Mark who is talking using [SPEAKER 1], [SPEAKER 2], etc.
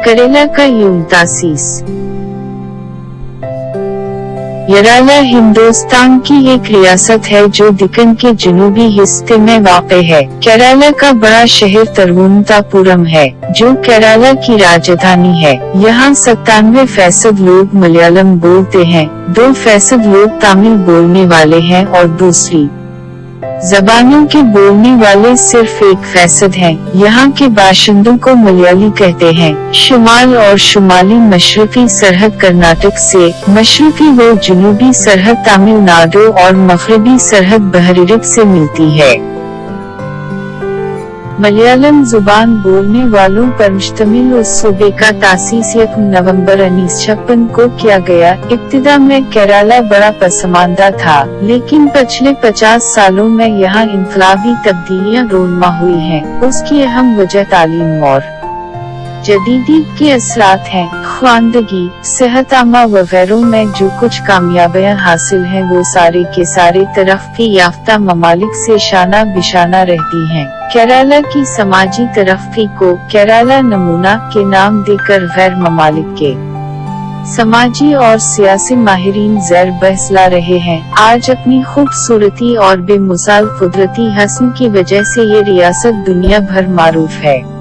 [SPEAKER 1] केरला का यूं तासीस। केरला हिंदुस्तान की एक रियासत है जो दक्कन के जनूबी हिस्से में वाक़ है। केरला का बड़ा शहर तिरुवनंतपुरम है, जो केरला की राजधानी है। यहाँ 97% लोग मलयालम बोलते हैं, 2% लोग तमिल बोलने वाले हैं और दूसरी जबानों के बोलने वाले सिर्फ 1% हैं। यहाँ के बाशिंदों को मलयाली कहते हैं। शुमाल और शुमाली मशरकी सरहद कर्नाटक से, मशरकी व जनूबी सरहद तमिलनाडु और मगरबी सरहद बहरीन से मिलती है। मलयालम जुबान बोलने वालों पर मुश्तमिल उस सूबे का तासीस 1 नवंबर 1956 को किया गया। इब्तिदा में केरला बड़ा पसमानदा था, लेकिन पिछले 50 सालों में यहाँ इनकलाबी तब्दीलियाँ रोनमा हुई हैं। उसकी अहम वजह तालीम और जदीदी के असरात हैं। ख्वानदगी, सेहतआमा वगैरह में जो कुछ कामयाबियाँ हासिल हैं वो सारे के सारे तरक्की याफ्ता ममालिक से शाना बिशाना रहती हैं। केरला की समाजी तरक्की को केरला नमूना के नाम देकर गैर ममालिक के समाजी और सियासी माहिरीन ज़ेर बहस ला रहे हैं। आज अपनी खूबसूरती और बेमिसाल कुदरती हस्न की वजह से ये रियासत दुनिया भर मारूफ है।